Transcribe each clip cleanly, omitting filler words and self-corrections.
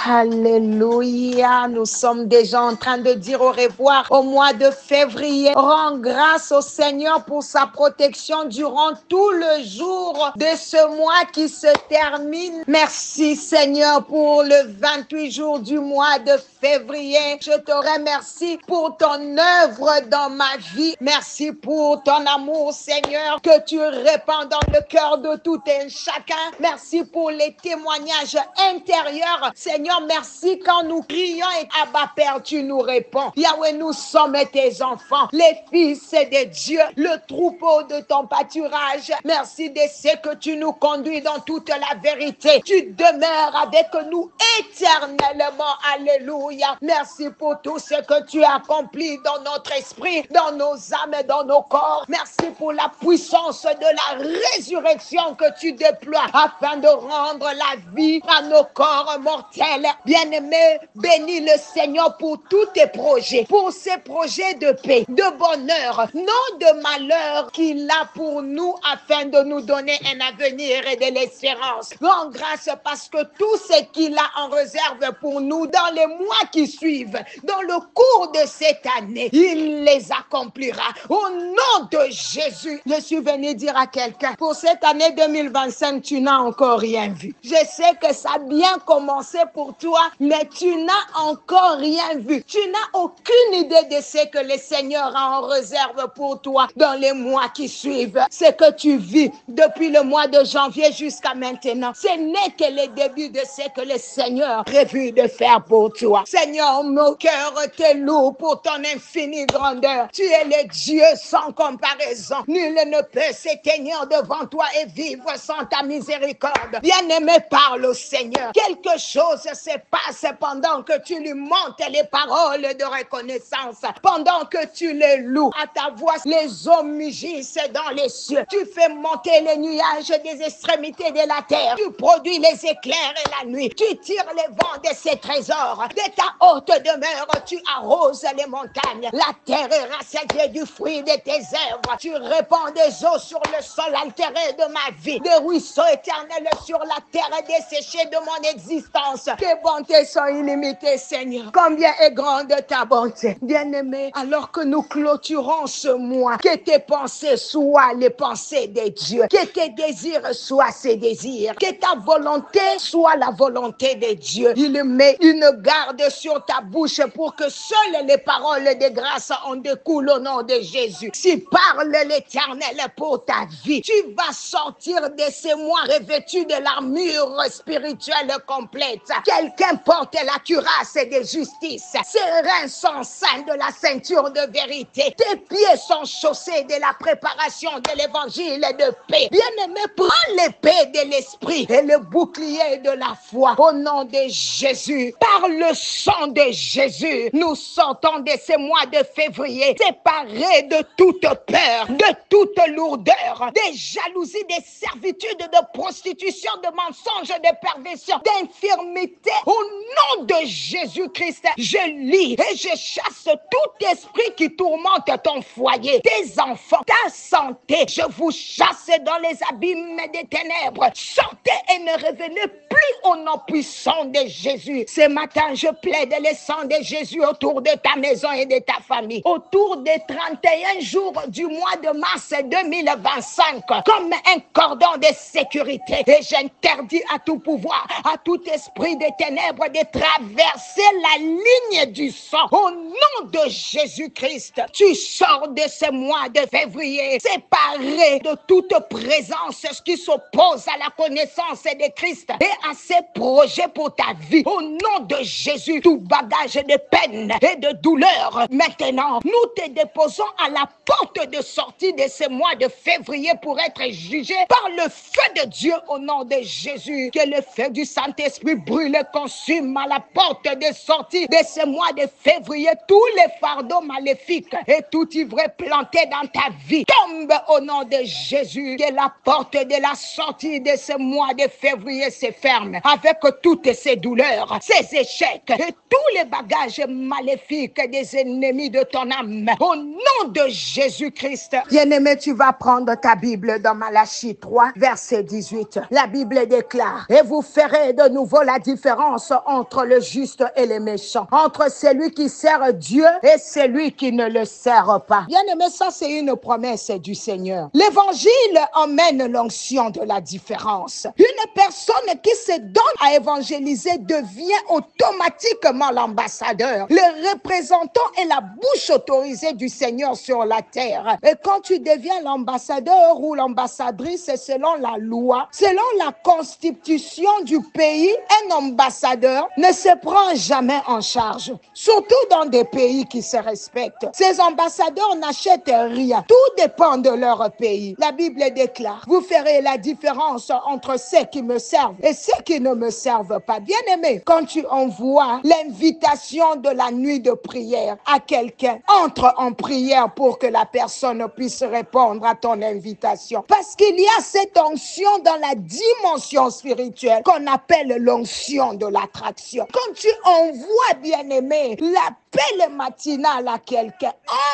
Alléluia, nous sommes déjà en train de dire au revoir au mois de février. Rends grâce au Seigneur pour sa protection durant tout le jour de ce mois qui se termine. Merci Seigneur pour le 28 jours du mois de février. Je te remercie pour ton œuvre dans ma vie. Merci pour ton amour Seigneur que tu répands dans le cœur de tout un chacun. Merci pour les témoignages intérieurs. Seigneur, merci quand nous crions et Abba Père, tu nous réponds. Yahweh, nous sommes tes enfants, les fils de Dieu, le troupeau de ton pâturage. Merci de ce que tu nous conduis dans toute la vérité. Tu demeures avec nous éternellement. Alléluia. Merci pour tout ce que tu as accompli dans notre esprit, dans nos âmes et dans nos corps. Merci pour la puissance de la résurrection que tu déploies afin de rendre la vie à nos corps mortels. Bien-aimé, bénis le Seigneur pour tous tes projets, pour ces projets de paix, de bonheur, non de malheur qu'il a pour nous afin de nous donner un avenir et de l'espérance. Rends grâce parce que tout ce qu'il a en réserve pour nous dans les mois qui suivent, dans le cours de cette année, il les accomplira. Au nom de Jésus, je suis venu dire à quelqu'un, pour cette année 2025, tu n'as encore rien vu. Je sais que ça a bien commencé pour toi, mais tu n'as encore rien vu. Tu n'as aucune idée de ce que le Seigneur a en réserve pour toi dans les mois qui suivent. Ce que tu vis depuis le mois de janvier jusqu'à maintenant, ce n'est que le début de ce que le Seigneur a prévu de faire pour toi. Seigneur, mon cœur te loue pour ton infinie grandeur. Tu es le Dieu sans comparaison. Nul ne peut s'éteindre devant toi et vivre sans ta miséricorde. Bien-aimé, parle au Seigneur. Quelque chose se passe pendant que tu lui montes les paroles de reconnaissance. Pendant que tu les loues, à ta voix, les eaux mugissent dans les cieux. Tu fais monter les nuages des extrémités de la terre. Tu produis les éclairs et la nuit. Tu tires les vents de ses trésors. De ta haute demeure, tu arroses les montagnes. La terre est rassasiée du fruit de tes œuvres. Tu répands des eaux sur le sol altéré de ma vie. Des ruisseaux éternels sur la terre desséchée de mon existence. Tes bontés sont illimitées, Seigneur. Combien est grande ta bonté. Bien-aimé, alors que nous clôturons ce mois, que tes pensées soient les pensées de Dieu. Que tes désirs soient ses désirs. Que ta volonté soit la volonté de Dieu. Il met une garde sur ta bouche pour que seules les paroles de grâce en découlent au nom de Jésus. Si parle l'Éternel pour ta vie, tu vas sortir de ces mois revêtus de l'armure spirituelle complète. Quelqu'un porte la cuirasse de justice. Ses reins sont ceints de la ceinture de vérité. Tes pieds sont chaussés de la préparation de l'évangile de paix. Bien-aimé, prends l'épée de l'esprit et le bouclier de la foi. Au nom de Jésus, par le sang de Jésus, nous sortons de ces mois de février séparés de toute peur, de toute lourdeur, des jalousies, des servitudes, de prostitution, de mensonges, de perversion, d'infirmité. Au nom de Jésus-Christ, je lis et je chasse tout esprit qui tourmente ton foyer, tes enfants, ta santé. Je vous chasse dans les abîmes des ténèbres. Sortez et ne revenez plus au nom puissant de Jésus. Ce matin, je plaide le sang de Jésus autour de ta maison et de ta famille. Autour des 31 jours du mois de mars 2025, comme un cordon de sécurité. Et j'interdis à tout pouvoir, à tout esprit des ténèbres de traverser la ligne du sang. Au nom de Jésus-Christ, tu sors de ce mois de février séparé de toute présence qui s'oppose à la connaissance de Christ et à ses projets pour ta vie. Au nom de Jésus, tout bagage de peine et de douleur, maintenant, nous te déposons à la porte de sortie de ce mois de février pour être jugé par le feu de Dieu au nom de Jésus. Que le feu du Saint-Esprit brûle et consume à la porte de sortie de ce mois de février tous les fardeaux maléfiques et tout ivraie planté dans ta vie. Tombe au nom de Jésus. Que la porte de la sortie de ce mois de février se ferme avec toutes ces douleurs, ces échecs et tous les bagages maléfiques des ennemis de ton âme. Au nom de Jésus-Christ. Bien-aimé, tu vas prendre ta Bible dans Malachie 3, verset 18. La Bible déclare: et vous ferez de nouveau la différence différence entre le juste et le méchant, entre celui qui sert Dieu et celui qui ne le sert pas. Bien aimé, ça c'est une promesse du Seigneur. L'évangile emmène l'onction de la différence. Une personne qui se donne à évangéliser devient automatiquement l'ambassadeur, le représentant et la bouche autorisée du Seigneur sur la terre. Et quand tu deviens l'ambassadeur ou l'ambassadrice, selon la loi, selon la constitution du pays, un ambassadeur ne se prend jamais en charge, surtout dans des pays qui se respectent. Ces ambassadeurs n'achètent rien. Tout dépend de leur pays. La Bible déclare, vous ferez la différence entre ceux qui me servent et ceux qui ne me servent pas. Bien-aimé, quand tu envoies l'invitation de la nuit de prière à quelqu'un, entre en prière pour que la personne puisse répondre à ton invitation. Parce qu'il y a cette onction dans la dimension spirituelle qu'on appelle l'onction de l'attraction. Quand tu envoies, bien-aimé, l'appel matinal à quelqu'un,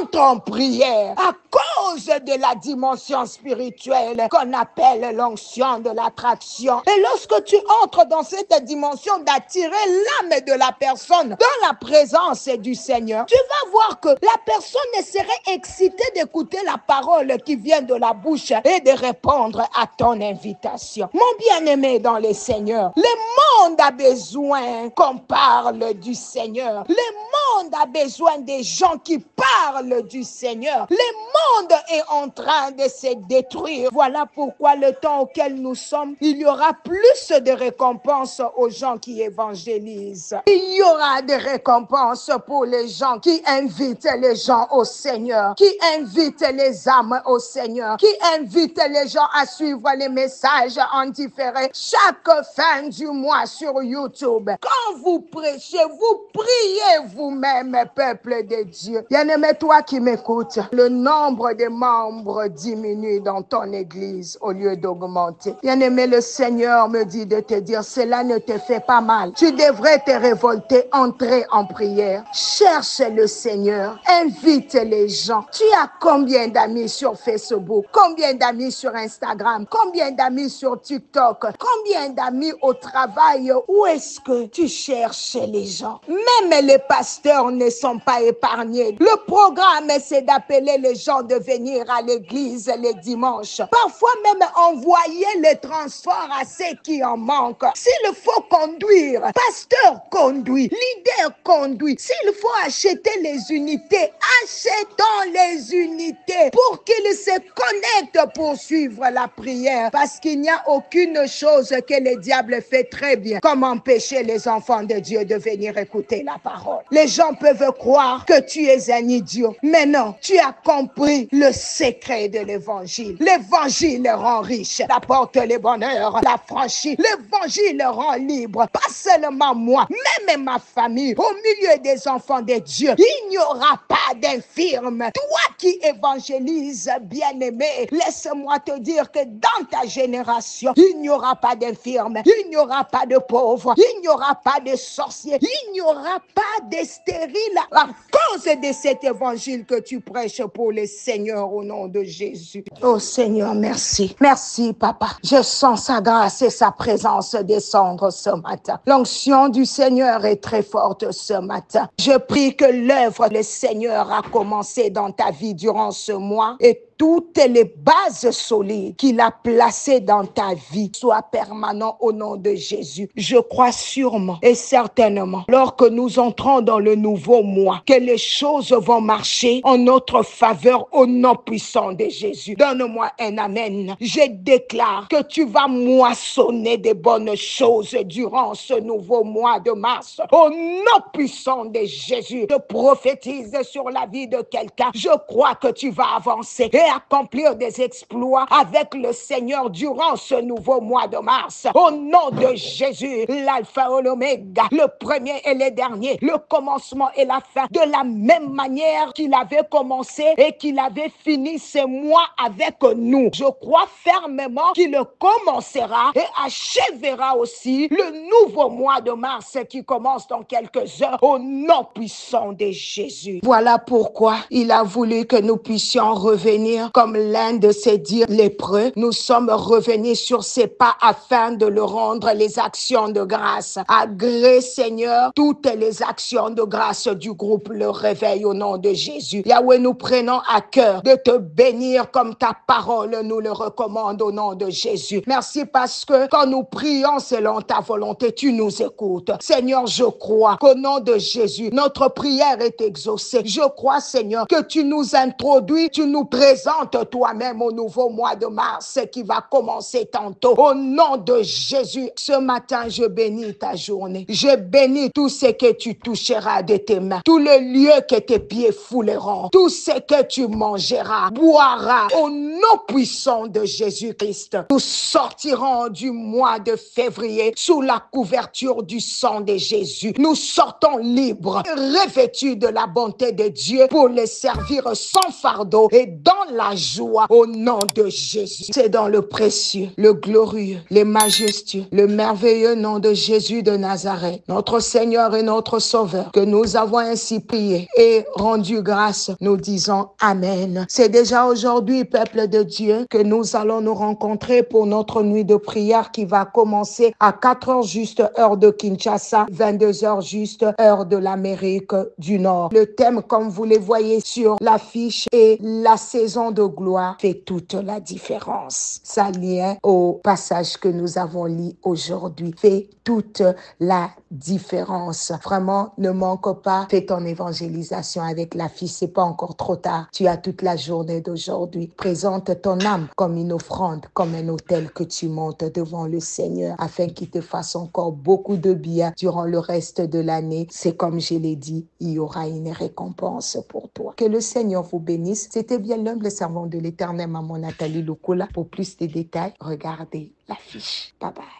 entre en prière à cause de la dimension spirituelle qu'on appelle l'onction de l'attraction. Et lorsque tu entres dans cette dimension d'attirer l'âme de la personne dans la présence du Seigneur, tu vas voir que la personne serait excitée d'écouter la parole qui vient de la bouche et de répondre à ton invitation. Mon bien-aimé dans le Seigneur, le monde a besoin qu'on parle du Seigneur. Le monde a besoin des gens qui parlent du Seigneur. Le monde est en train de se détruire. Voilà pourquoi le temps auquel nous sommes, il y aura plus de récompenses aux gens qui évangélisent. Il y aura des récompenses pour les gens qui invitent les gens au Seigneur, qui invitent les âmes au Seigneur, qui invitent les gens à suivre les messages en différé chaque fin du mois sur YouTube. Quand vous prêchez, vous priez vous-même, peuple de Dieu. Bien-aimé, toi qui m'écoutes, le nombre de membres diminue dans ton église au lieu d'augmenter. Bien-aimé, le Seigneur me dit de te dire, cela ne te fait pas mal. Tu devrais te révolter, entrer en prière. Cherche le Seigneur, invite les gens. Tu as combien d'amis sur Facebook? Combien d'amis sur Instagram? Combien d'amis sur TikTok? Combien d'amis au travail? Où est-ce que tu cherches les gens? Même les pasteurs ne sont pas épargnés. Le programme, c'est d'appeler les gens de venir à l'église les dimanches. Parfois même envoyer le transport à ceux qui en manquent. S'il faut conduire, pasteur conduit, leader conduit. S'il faut acheter les unités, achetons les unités pour qu'ils se connectent pour suivre la prière. Parce qu'il n'y a aucune chose que le diable fait très bien comme empêcher les enfants de Dieu de venir écouter la parole. Les gens peuvent croire que tu es un idiot, mais non, tu as compris le secret de l'évangile. L'évangile rend riche, apporte le bonheur, la franchise. L'évangile rend libre, pas seulement moi, même ma famille. Au milieu des enfants de Dieu, il n'y aura pas d'infirme. Toi qui évangélises, bien-aimé, laisse-moi te dire que dans ta génération, il n'y aura pas d'infirme, il n'y aura pas de pauvres, il n'y aura pas de sorciers, il n'y aura pas de stériles à cause de cet évangile que tu prêches pour le Seigneur au nom de Jésus. Oh Seigneur, merci. Merci, Papa. Je sens sa grâce et sa présence descendre ce matin. L'onction du Seigneur est très forte ce matin. Je prie que l'œuvre le Seigneur a commencé dans ta vie durant ce mois et toutes les bases solides qu'il a placées dans ta vie soient permanentes au nom de Jésus. Je crois sûrement et certainement, lorsque nous entrons dans le nouveau mois, que les choses vont marcher en notre faveur au nom puissant de Jésus. Donne-moi un amen. Je déclare que tu vas moissonner des bonnes choses durant ce nouveau mois de mars. Au nom puissant de Jésus, je prophétise sur la vie de quelqu'un. Je crois que tu vas avancer et accomplir des exploits avec le Seigneur durant ce nouveau mois de mars. Au nom de Jésus, l'alpha et l'oméga, le premier et le dernier, le commencement et la fin, de la même manière qu'il avait commencé et qu'il avait fini ce mois avec nous. Je crois fermement qu'il commencera et achèvera aussi le nouveau mois de mars qui commence dans quelques heures au nom puissant de Jésus. Voilà pourquoi il a voulu que nous puissions revenir revenir comme l'un de ces dix lépreux. Nous sommes revenus sur ses pas afin de le rendre les actions de grâce. Agrée, Seigneur, toutes les actions de grâce du groupe Le Réveil au nom de Jésus. Yahweh, nous prenons à cœur de te bénir comme ta parole nous le recommande au nom de Jésus. Merci parce que quand nous prions selon ta volonté, tu nous écoutes. Seigneur, je crois qu'au nom de Jésus, notre prière est exaucée. Je crois, Seigneur, que tu nous introduis, tu nous présentes toi-même au nouveau mois de mars qui va commencer tantôt. Au nom de Jésus, ce matin, je bénis ta journée. Je bénis tout ce que tu toucheras de tes mains, tout le lieu que tes pieds fouleront, tout ce que tu mangeras, boiras, au nom puissant de Jésus-Christ. Nous sortirons du mois de février sous la couverture du sang de Jésus. Nous sortons libres, revêtus de la bonté de Dieu pour les servir sans fardeau et dans la joie au nom de Jésus. C'est dans le précieux, le glorieux, le majestueux, le merveilleux nom de Jésus de Nazareth, notre Seigneur et notre Sauveur, que nous avons ainsi prié et rendu grâce. Nous disons Amen. C'est déjà aujourd'hui, peuple de Dieu, que nous allons nous rencontrer pour notre nuit de prière qui va commencer à 4 heures juste heure de Kinshasa, 22 heures juste heure de l'Amérique du Nord. Le thème, comme vous le voyez sur l'affiche, est la saison de gloire fait toute la différence. Ça lien au passage que nous avons lu aujourd'hui fait toute la différence. Vraiment, ne manque pas, fais ton évangélisation avec l'affiche. C'est pas encore trop tard. Tu as toute la journée d'aujourd'hui. Présente ton âme comme une offrande, comme un autel que tu montes devant le Seigneur afin qu'il te fasse encore beaucoup de bien durant le reste de l'année. C'est comme je l'ai dit, il y aura une récompense pour toi. Que le Seigneur vous bénisse. C'était bien l'humble servant de l'Éternel, maman Nathalie Lukola. Pour plus de détails, regardez l'affiche. Bye bye.